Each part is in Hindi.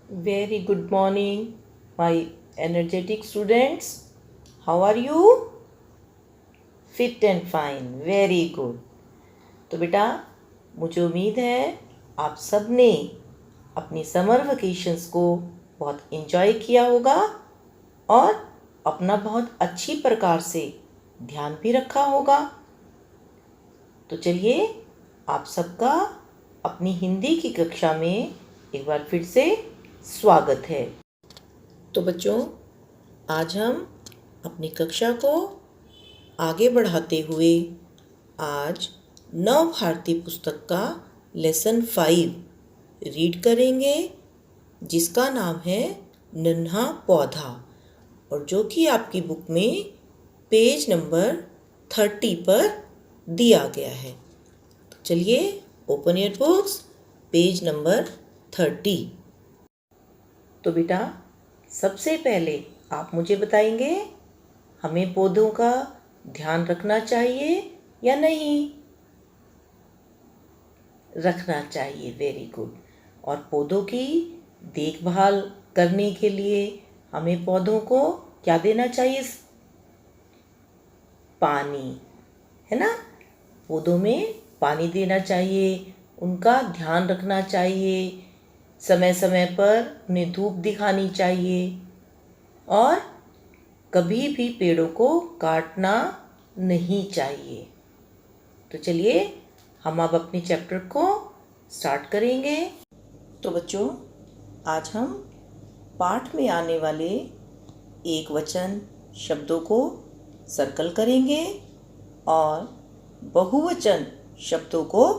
Very good morning, my energetic students. How are you? Fit and fine. Very good. तो बेटा मुझे उम्मीद है आप सब ने अपनी समर वेकेशंस को बहुत इन्जॉय किया होगा और अपना बहुत अच्छी प्रकार से ध्यान भी रखा होगा। तो चलिए आप सबका अपनी हिंदी की कक्षा में एक बार फिर से स्वागत है। तो बच्चों आज हम अपनी कक्षा को आगे बढ़ाते हुए आज नव भारती पुस्तक का लेसन 5 रीड करेंगे, जिसका नाम है नन्हा पौधा, और जो कि आपकी बुक में पेज नंबर 30 पर दिया गया है। तो चलिए open your books, page number 30। तो बेटा सबसे पहले आप मुझे बताएंगे हमें पौधों का ध्यान रखना चाहिए या नहीं? रखना चाहिए। Very good. और पौधों की देखभाल करने के लिए हमें पौधों को क्या देना चाहिए? पानी, है ना? पौधों में पानी देना चाहिए, उनका ध्यान रखना चाहिए, समय समय पर उन्हें धूप दिखानी चाहिए और कभी भी पेड़ों को काटना नहीं चाहिए। तो चलिए हम अब अपने चैप्टर को स्टार्ट करेंगे। तो बच्चों आज हम पाठ में आने वाले एक वचन शब्दों को सर्कल करेंगे और बहुवचन शब्दों को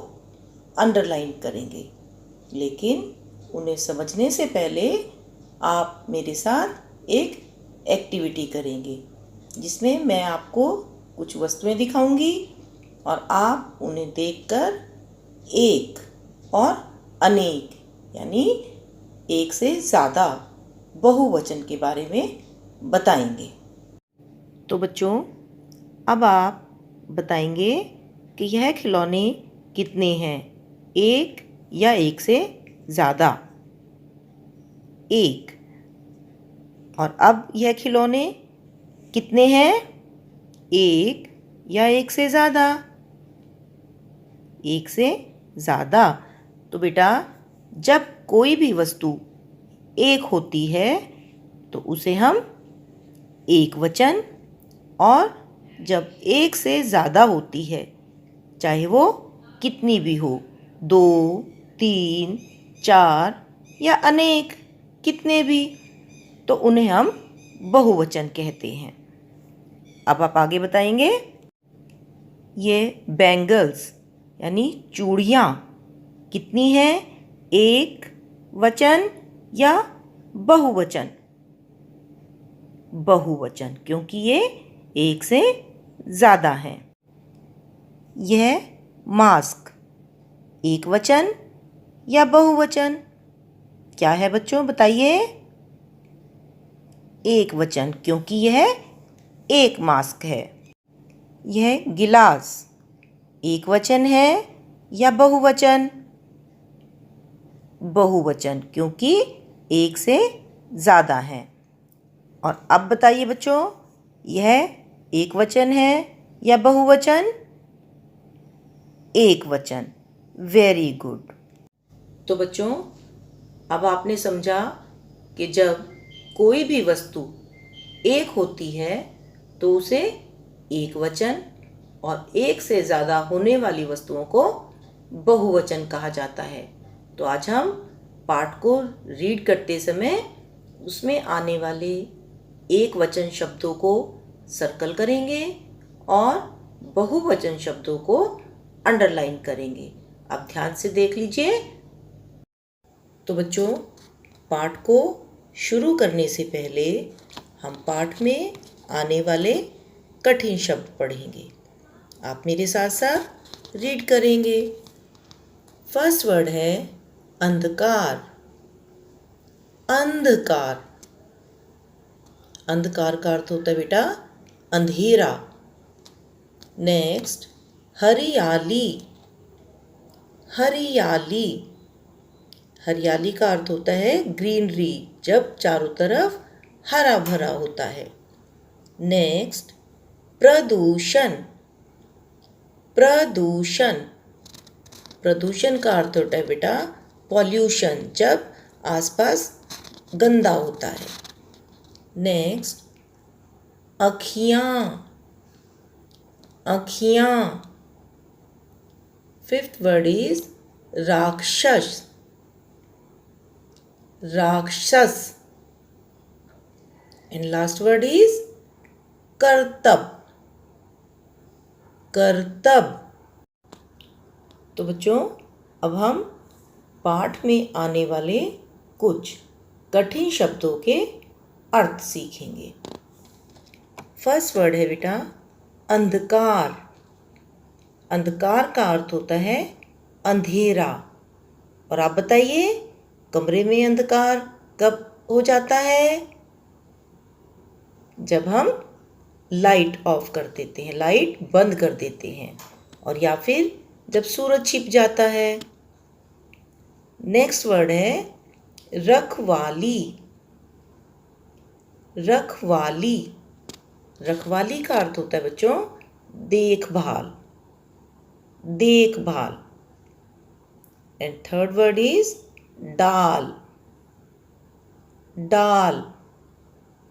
अंडरलाइन करेंगे। लेकिन उन्हें समझने से पहले आप मेरे साथ एक एक्टिविटी करेंगे, जिसमें मैं आपको कुछ वस्तुएं दिखाऊंगी और आप उन्हें देखकर एक और अनेक यानी एक से ज़्यादा बहुवचन के बारे में बताएंगे। तो बच्चों अब आप बताएंगे कि यह खिलौने कितने हैं, एक या एक से ज़्यादा? एक। और अब यह खिलौने कितने हैं, एक या एक से ज़्यादा? एक से ज़्यादा। तो बेटा जब कोई भी वस्तु एक होती है तो उसे हम एक वचन, और जब एक से ज़्यादा होती है, चाहे वो कितनी भी हो, 2, 3, 4 या अनेक, कितने भी, तो उन्हें हम बहुवचन कहते हैं। अब आप आगे बताएंगे ये बैंगल्स यानी चूड़ियाँ कितनी हैं, एक वचन या बहुवचन? बहुवचन, क्योंकि ये एक से ज़्यादा हैं। यह मास्क एक वचन या बहुवचन? क्या है बच्चों बताइए? एक वचन, क्योंकि यह एक मास्क है। यह गिलास एक वचन है या बहुवचन? बहुवचन, क्योंकि एक से ज़्यादा है। और अब बताइए बच्चों, यह एक वचन है या बहुवचन? एक वचन। Very good. तो बच्चों अब आपने समझा कि जब कोई भी वस्तु एक होती है तो उसे एक वचन, और एक से ज़्यादा होने वाली वस्तुओं को बहुवचन कहा जाता है। तो आज हम पाठ को रीड करते समय उसमें आने वाले एक वचन शब्दों को सर्कल करेंगे और बहुवचन शब्दों को अंडरलाइन करेंगे। अब ध्यान से देख लीजिए। तो बच्चों पाठ को शुरू करने से पहले हम पाठ में आने वाले कठिन शब्द पढ़ेंगे। आप मेरे साथ साथ रीड करेंगे। फर्स्ट वर्ड है अंधकार। अंधकार। अंधकार का अर्थ होता है बेटा अंधेरा। नेक्स्ट हरियाली। हरियाली। हरियाली का अर्थ होता है ग्रीनरी, जब चारों तरफ हरा भरा होता है। नेक्स्ट, प्रदूषण। प्रदूषण, प्रदूषण का अर्थ होता है बेटा पॉल्यूशन, जब आसपास गंदा होता है। नेक्स्ट, अखियाँ। अखियाँ, फिफ्थ वर्ड इज राक्षस। राक्षस, एंड लास्ट वर्ड इज करतब। करतब। तो बच्चों, अब हम पाठ में आने वाले कुछ कठिन शब्दों के अर्थ सीखेंगे। फर्स्ट वर्ड है बेटा अंधकार। अंधकार का अर्थ होता है अंधेरा। और आप बताइए, कमरे में अंधकार कब हो जाता है? जब हम लाइट ऑफ कर देते हैं, लाइट बंद कर देते हैं, और या फिर जब सूरज छिप जाता है। नेक्स्ट वर्ड है रखवाली। रखवाली, रखवाली का अर्थ होता है बच्चों देखभाल। देखभाल। एंड थर्ड वर्ड इज डाल। डाल,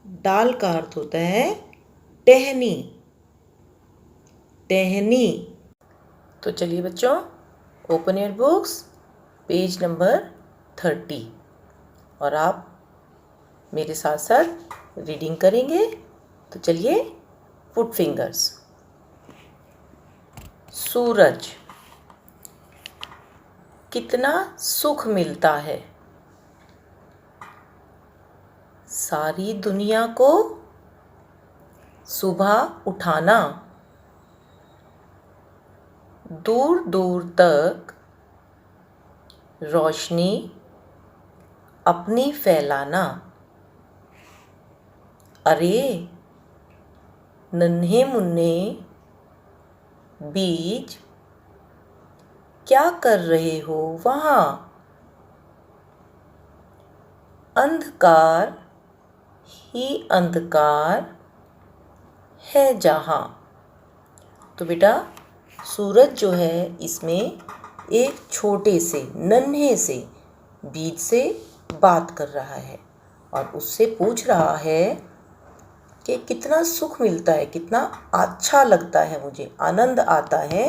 डाल का अर्थ होता है टहनी। टहनी। तो चलिए बच्चों, open your books, page number 30, और आप मेरे साथ साथ रीडिंग करेंगे। तो चलिए, पुट फिंगर्स। सूरज, कितना सुख मिलता है। सारी दुनिया को सुबह उठाना, दूर दूर तक रोशनी अपनी फैलाना। अरे नन्हे मुन्ने बीज, क्या कर रहे हो वहाँ? अंधकार ही अंधकार है जहाँ। तो बेटा, सूरज जो है इसमें एक छोटे से नन्हे से बीज से बात कर रहा है और उससे पूछ रहा है कि कितना सुख मिलता है, कितना अच्छा लगता है, मुझे आनंद आता है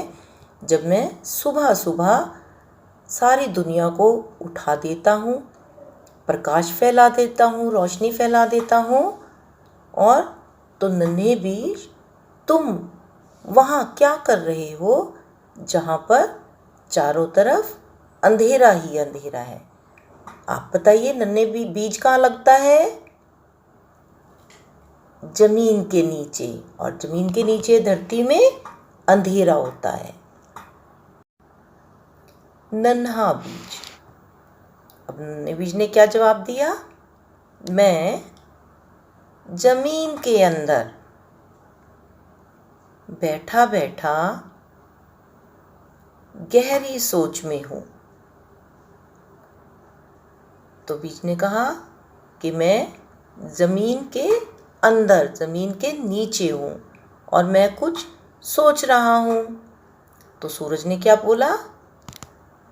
जब मैं सुबह सुबह सारी दुनिया को उठा देता हूँ, प्रकाश फैला देता हूँ, रोशनी फैला देता हूँ। और तो नन्हे बीज, तुम वहाँ क्या कर रहे हो जहाँ पर चारों तरफ अंधेरा ही अंधेरा है? आप बताइए, नन्हे बीज कहाँ लगता है? जमीन के नीचे, और जमीन के नीचे धरती में अंधेरा होता है। नन्हा बीज। अब नन्हे बीज ने क्या जवाब दिया? मैं जमीन के अंदर बैठा बैठा गहरी सोच में हूँ। तो बीज ने कहा कि मैं जमीन के अंदर, जमीन के नीचे हूँ और मैं कुछ सोच रहा हूँ। तो सूरज ने क्या बोला?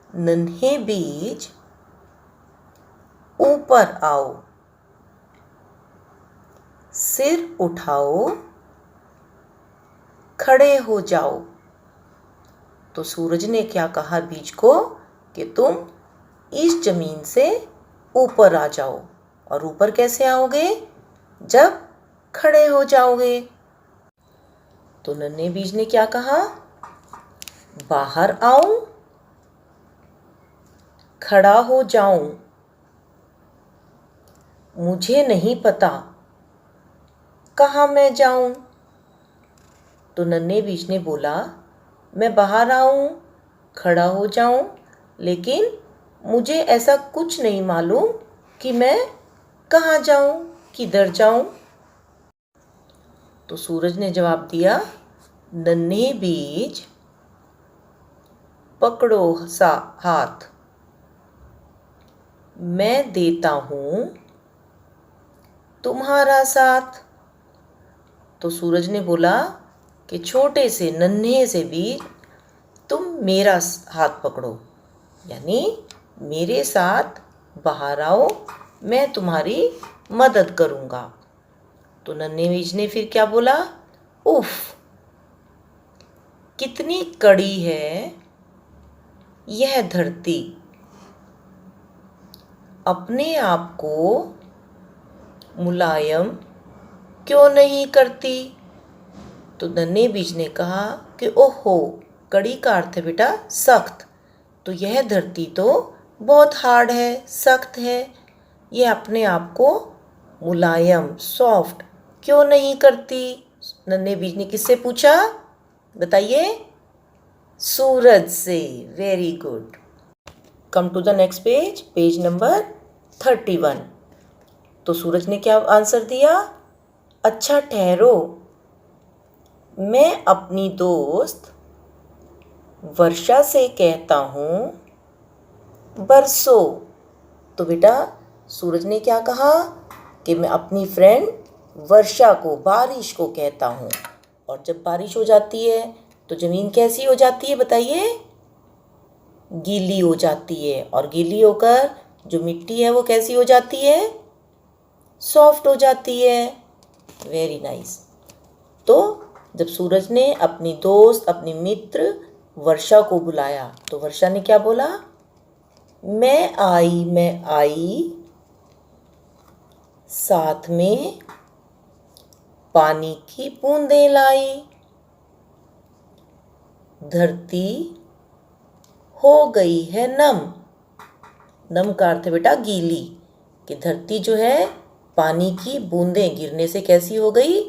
नन्हे बीज ऊपर आओ, सिर उठाओ, खड़े हो जाओ। तो सूरज ने क्या कहा बीज को कि तुम इस जमीन से ऊपर आ जाओ। और ऊपर कैसे आओगे? जब खड़े हो जाओगे। तो नन्हे बीज ने क्या कहा? बाहर आऊं, खड़ा हो जाऊं, मुझे नहीं पता कहाँ मैं जाऊं। तो नन्हे बीज ने बोला, मैं बाहर आऊं, खड़ा हो जाऊं, लेकिन मुझे ऐसा कुछ नहीं मालूम कि मैं कहाँ जाऊं, किधर जाऊं। तो सूरज ने जवाब दिया, नन्हे बीज पकड़ो सा हाथ, मैं देता हूँ तुम्हारा साथ। तो सूरज ने बोला कि छोटे से नन्हे से बीज तुम मेरा हाथ पकड़ो, यानी मेरे साथ बाहर आओ, मैं तुम्हारी मदद करूँगा। तो नन्हे बीज ने फिर क्या बोला, उफ कितनी कड़ी है यह धरती, अपने आप को मुलायम क्यों नहीं करती। तो नन्हे बीज ने कहा कि ओहो, कड़ी का अर्थ है बेटा सख्त, तो यह धरती तो बहुत हार्ड है, सख्त है, यह अपने आप को मुलायम सॉफ्ट क्यों नहीं करती। नन्हे बीज ने किससे पूछा बताइए, सूरज से। Very good. Come to the next page, page number 31। तो सूरज ने क्या आंसर दिया, अच्छा ठहरो, मैं अपनी दोस्त वर्षा से कहता हूँ बरसो। तो बेटा सूरज ने क्या कहा कि मैं अपनी फ्रेंड वर्षा को, बारिश को कहता हूँ, और जब बारिश हो जाती है तो ज़मीन कैसी हो जाती है बताइए, गीली हो जाती है, और गीली होकर जो मिट्टी है वो कैसी हो जाती है, सॉफ्ट हो जाती है। Very nice. तो जब सूरज ने अपनी दोस्त, अपनी मित्र वर्षा को बुलाया तो वर्षा ने क्या बोला, मैं आई, साथ में पानी की बूंदें लाई, धरती हो गई है नम। नम का अर्थ है बेटा गीली, कि धरती जो है पानी की बूंदें गिरने से कैसी हो गई,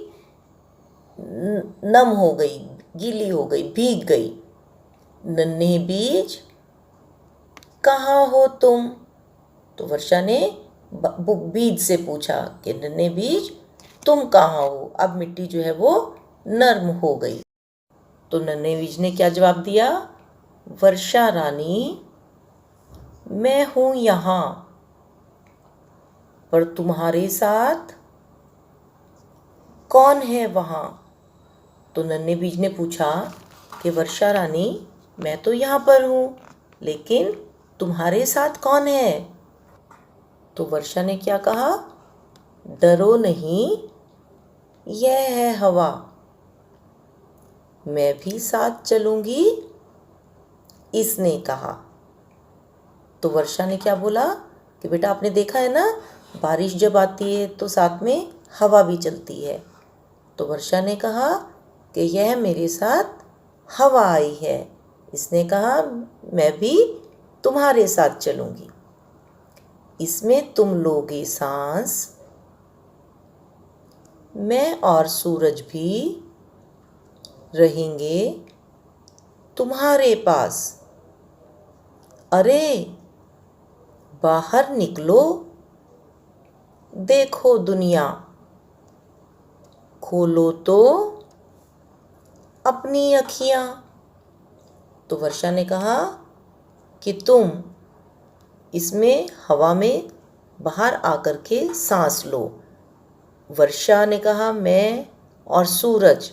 नम हो गई, गीली हो गई, भीग गई। नन्हे बीज कहाँ हो तुम। तो वर्षा ने बीज से पूछा कि नन्हे बीज तुम कहाँ हो। अब मिट्टी जो है वो नर्म हो गई। तो नन्हे बीज ने क्या जवाब दिया, वर्षा रानी मैं हूँ यहाँ, पर तुम्हारे साथ कौन है वहाँ। तो नन्हे बीज ने पूछा कि वर्षा रानी मैं तो यहाँ पर हूँ, लेकिन तुम्हारे साथ कौन है। तो वर्षा ने क्या कहा, डरो नहीं, यह है हवा, मैं भी साथ चलूंगी, इसने कहा। तो वर्षा ने क्या बोला कि बेटा आपने देखा है ना, बारिश जब आती है तो साथ में हवा भी चलती है। तो वर्षा ने कहा कि यह मेरे साथ हवा आई है, इसने कहा मैं भी तुम्हारे साथ चलूंगी, इसमें तुम लोगे सांस, मैं और सूरज भी रहेंगे तुम्हारे पास। अरे बाहर निकलो, देखो दुनिया, खोलो तो अपनी अखियाँ। तो वर्षा ने कहा कि तुम इसमें हवा में बाहर आकर के सांस लो। वर्षा ने कहा मैं और सूरज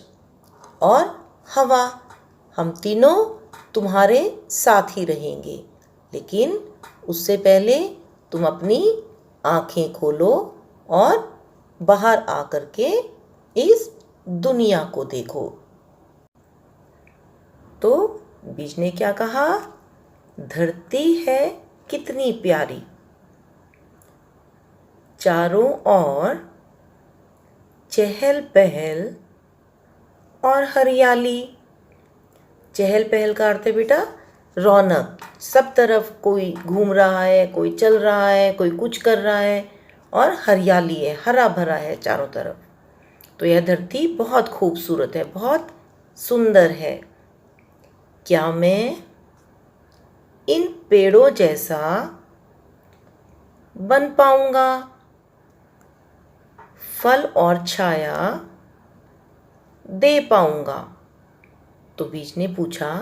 और हवा, हम तीनों तुम्हारे साथ ही रहेंगे, लेकिन उससे पहले तुम अपनी आँखें खोलो और बाहर आकर के इस दुनिया को देखो। तो बीज ने क्या कहा, धरती है कितनी प्यारी, चारों ओर चहल पहल और हरियाली। चहल पहल का अर्थ है बेटा रौनक, सब तरफ कोई घूम रहा है, कोई चल रहा है, कोई कुछ कर रहा है, और हरियाली है, हरा भरा है चारों तरफ। तो यह धरती बहुत खूबसूरत है, बहुत सुंदर है। क्या मैं इन पेड़ों जैसा बन पाऊंगा, फल और छाया दे पाऊंगा। तो बीज ने पूछा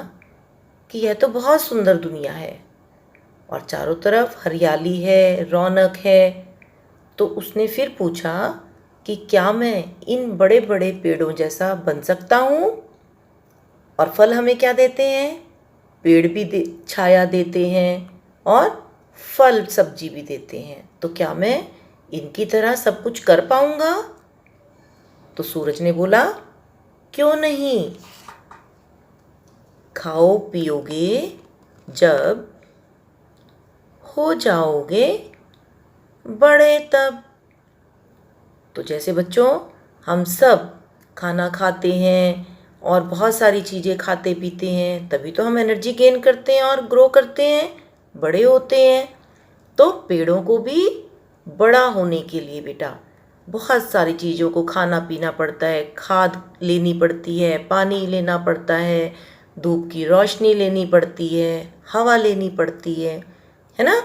कि यह तो बहुत सुंदर दुनिया है, और चारों तरफ हरियाली है, रौनक है। तो उसने फिर पूछा कि क्या मैं इन बड़े बड़े पेड़ों जैसा बन सकता हूँ? और फल हमें क्या देते हैं? पेड़ भी छाया देते हैं और फल सब्जी भी देते हैं। तो क्या मैं इनकी तरह सब कुछ कर पाऊंगा? तो सूरज ने बोला, क्यों नहीं, खाओ पियोगे जब हो जाओगे बड़े तब। तो जैसे बच्चों हम सब खाना खाते हैं और बहुत सारी चीज़ें खाते पीते हैं, तभी तो हम एनर्जी गेन करते हैं और ग्रो करते हैं, बड़े होते हैं। तो पेड़ों को भी बड़ा होने के लिए बेटा बहुत सारी चीज़ों को खाना पीना पड़ता है, खाद लेनी पड़ती है, पानी लेना पड़ता है, धूप की रोशनी लेनी पड़ती है, हवा लेनी पड़ती है ना।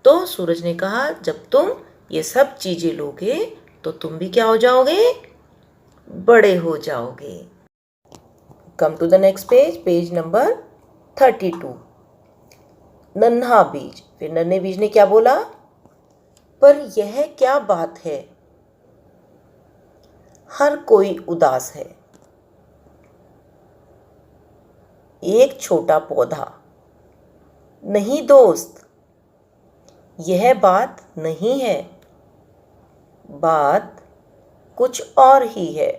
तो सूरज ने कहा, जब तुम ये सब चीज़ें लोगे तो तुम भी क्या हो जाओगे? बड़े हो जाओगे। Come to the next page, page number 32। नन्हा बीज। फिर नन्हे बीज ने क्या बोला? पर यह क्या बात है, हर कोई उदास है। एक छोटा पौधा, नहीं दोस्त, यह बात नहीं है, बात कुछ और ही है।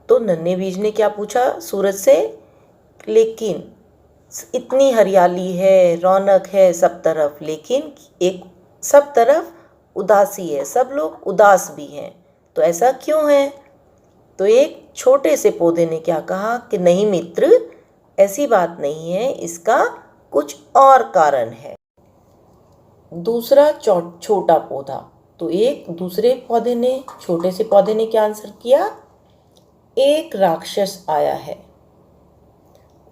तो नन्हे बीज ने क्या पूछा सूरज से? लेकिन इतनी हरियाली है, रौनक है सब तरफ, लेकिन एक सब तरफ उदासी है, सब लोग उदास भी हैं, तो ऐसा क्यों है? तो एक छोटे से पौधे ने क्या कहा कि नहीं मित्र, ऐसी बात नहीं है, इसका कुछ और कारण है। दूसरा छोटा पौधा। तो एक दूसरे पौधे ने, छोटे से पौधे ने क्या आंसर किया? एक राक्षस आया है,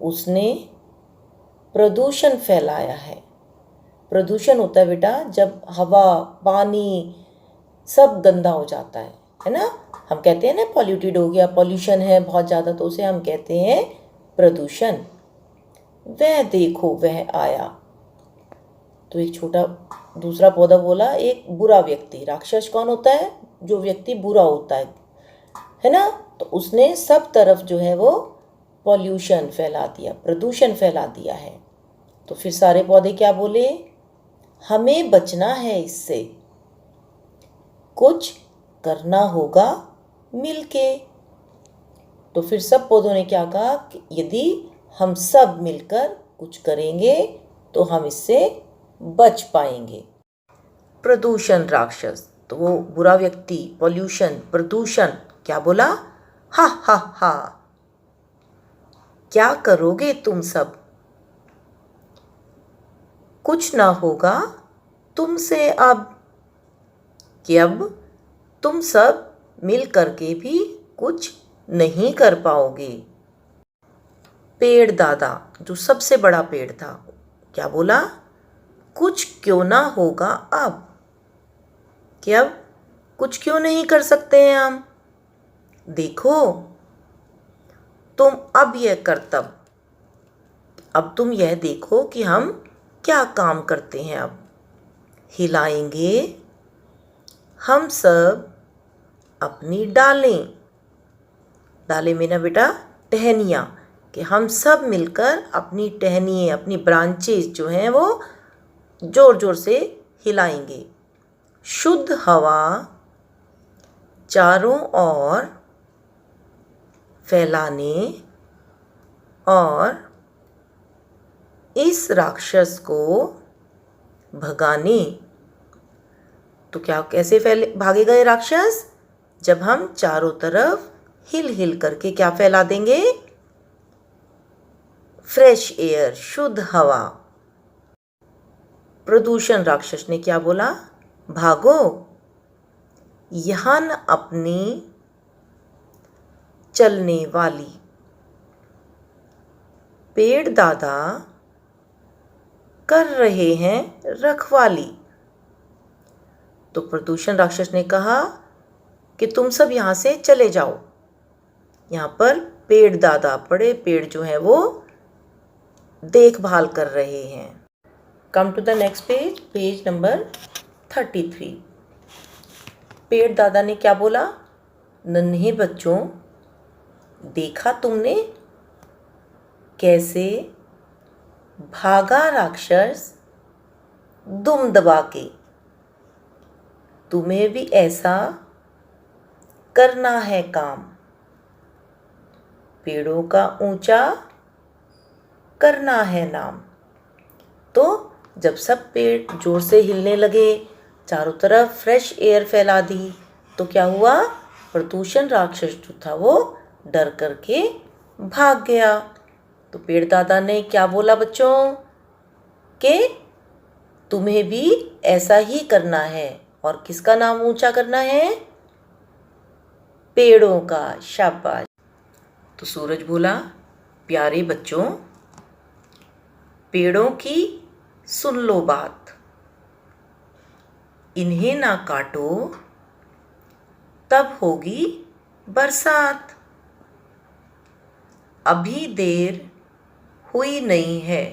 उसने प्रदूषण फैलाया है। प्रदूषण होता है बेटा जब हवा, पानी सब गंदा हो जाता है ना। हम कहते हैं ना पॉल्यूटेड हो गया, पॉल्यूशन है बहुत ज़्यादा, तो उसे हम कहते हैं प्रदूषण। वह देखो वह आया। तो एक छोटा दूसरा पौधा बोला, एक बुरा व्यक्ति। राक्षस कौन होता है? जो व्यक्ति बुरा होता है ना। तो उसने सब तरफ जो है वो पॉल्यूशन फैला दिया, प्रदूषण फैला दिया है। तो फिर सारे पौधे क्या बोले? हमें बचना है इससे, कुछ करना होगा मिलके। तो फिर सब पौधों ने क्या कहा कि यदि हम सब मिलकर कुछ करेंगे तो हम इससे बच पाएंगे। प्रदूषण राक्षस, तो वो बुरा व्यक्ति, पॉल्यूशन, प्रदूषण क्या बोला? हा हा हा, क्या करोगे तुम सब, कुछ ना होगा तुमसे अब, कि अब तुम सब मिल करके भी कुछ नहीं कर पाओगे। पेड़ दादा, जो सबसे बड़ा पेड़ था, क्या बोला? कुछ क्यों ना होगा अब, कि अब कुछ क्यों नहीं कर सकते हैं हम। देखो तुम अब यह करतब, अब तुम यह देखो कि हम क्या काम करते हैं। अब हिलाएंगे हम सब अपनी डालें। डालें में ना बेटा टहनियाँ, कि हम सब मिलकर अपनी टहनियाँ, अपनी ब्रांचेस जो हैं वो जोर जोर से हिलाएंगे। शुद्ध हवा चारों ओर फैलाने और इस राक्षस को भगाने। तो क्या कैसे भागेगा ये राक्षस? जब हम चारों तरफ हिल हिल करके क्या फैला देंगे? फ्रेश एयर, शुद्ध हवा। प्रदूषण राक्षस ने क्या बोला? भागो, यहाँ न अपनी चलने वाली। पेड़ दादा कर रहे हैं रखवाली। तो प्रदूषण राक्षस ने कहा कि तुम सब यहाँ से चले जाओ, यहाँ पर पेड़ दादा, बड़े पेड़ जो हैं वो देखभाल कर रहे हैं। Come to the next page, page number 33। पेड़ दादा ने क्या बोला? नन्हे बच्चों, देखा तुमने कैसे भागा राक्षस दुम दबा के। तुम्हें भी ऐसा करना है काम, पेड़ों का ऊंचा करना है नाम। तो जब सब पेड़ जोर से हिलने लगे, चारों तरफ फ्रेश एयर फैला दी, तो क्या हुआ? प्रदूषण राक्षस जो था वो डर करके भाग गया। तो पेड़ दादा ने क्या बोला बच्चों? कि तुम्हें भी ऐसा ही करना है। और किसका नाम ऊंचा करना है? पेड़ों का। शाबाश। तो सूरज बोला, प्यारे बच्चों, पेड़ों की सुन लो बात, इन्हें ना काटो तब होगी बरसात। अभी देर हुई नहीं है,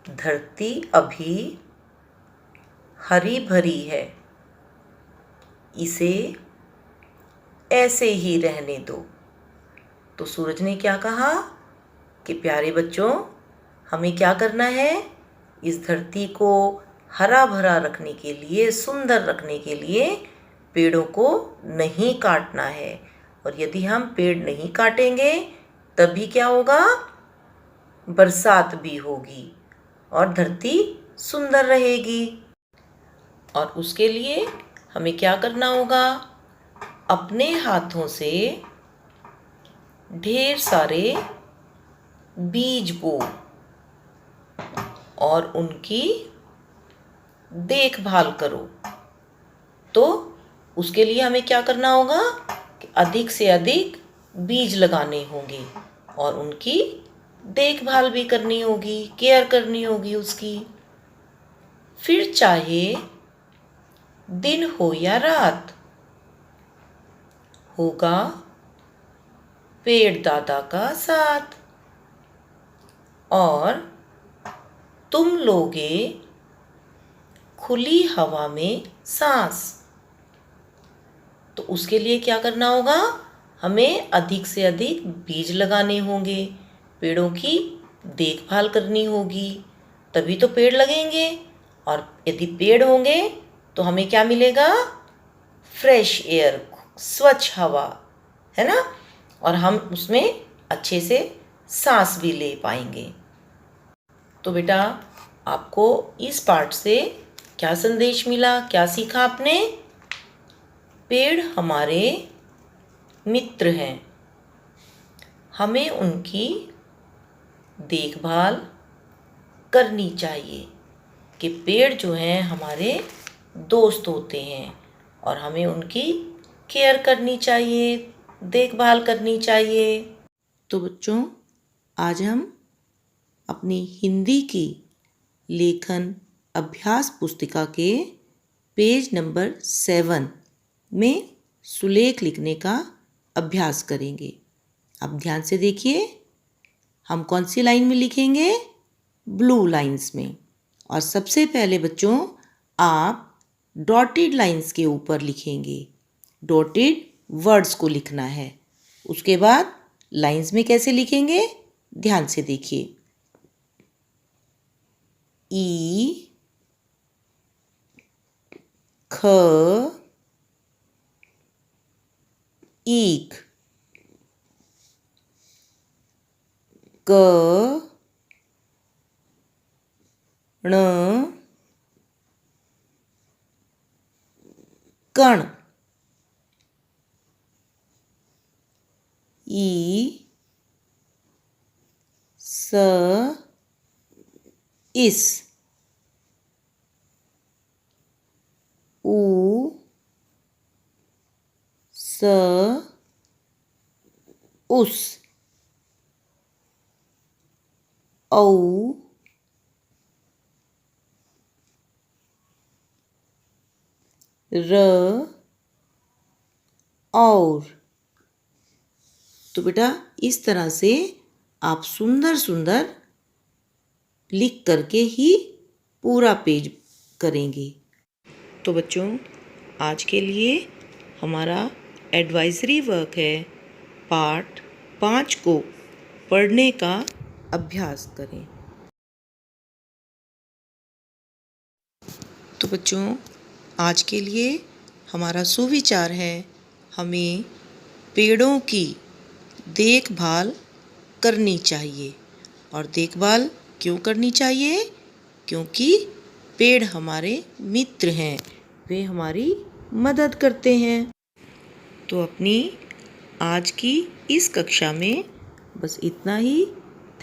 धरती अभी हरी भरी है, इसे ऐसे ही रहने दो। तो सूरज ने क्या कहा कि प्यारे बच्चों, हमें क्या करना है? इस धरती को हरा भरा रखने के लिए, सुंदर रखने के लिए पेड़ों को नहीं काटना है। और यदि हम पेड़ नहीं काटेंगे तभी क्या होगा? बरसात भी होगी और धरती सुंदर रहेगी। और उसके लिए हमें क्या करना होगा? अपने हाथों से ढेर सारे बीज बो और उनकी देखभाल करो। तो उसके लिए हमें क्या करना होगा कि अधिक से अधिक बीज लगाने होंगे और उनकी देखभाल भी करनी होगी, केयर करनी होगी उसकी। फिर चाहे दिन हो या रात, होगा पेड़ दादा का साथ और तुम लोगे खुली हवा में सांस। तो उसके लिए क्या करना होगा? हमें अधिक से अधिक बीज लगाने होंगे, पेड़ों की देखभाल करनी होगी, तभी तो पेड़ लगेंगे। और यदि पेड़ होंगे तो हमें क्या मिलेगा? फ्रेश एयर, स्वच्छ हवा, है ना? और हम उसमें अच्छे से सांस भी ले पाएंगे। तो बेटा, आपको इस पाठ से क्या संदेश मिला, क्या सीखा आपने? पेड़ हमारे मित्र हैं, हमें उनकी देखभाल करनी चाहिए। कि पेड़ जो हैं हमारे दोस्त होते हैं और हमें उनकी केयर करनी चाहिए, देखभाल करनी चाहिए। तो बच्चों, आज हम अपनी हिंदी की लेखन अभ्यास पुस्तिका के पेज नंबर 7 में सुलेख लिखने का अभ्यास करेंगे। अब ध्यान से देखिए, हम कौन सी लाइन में लिखेंगे? ब्लू लाइंस में। और सबसे पहले बच्चों, आप डॉटेड लाइंस के ऊपर लिखेंगे। डॉटेड वर्ड्स को लिखना है। उसके बाद लाइंस में कैसे लिखेंगे? ध्यान से देखिए। ई ख ईख, क ण कण, ई स इस, उ स उस, औ र और। तो बेटा, इस तरह से आप सुंदर सुंदर लिख करके ही पूरा पेज करेंगे। तो बच्चों, आज के लिए हमारा एडवाइजरी वर्क है पार्ट 5 को पढ़ने का अभ्यास करें। तो बच्चों, आज के लिए हमारा सुविचार है, हमें पेड़ों की देखभाल करनी चाहिए। और देखभाल क्यों करनी चाहिए? क्योंकि पेड़ हमारे मित्र हैं, वे हमारी मदद करते हैं। तो अपनी आज की इस कक्षा में बस इतना ही।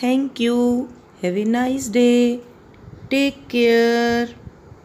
Thank you. Have a nice day. Take care.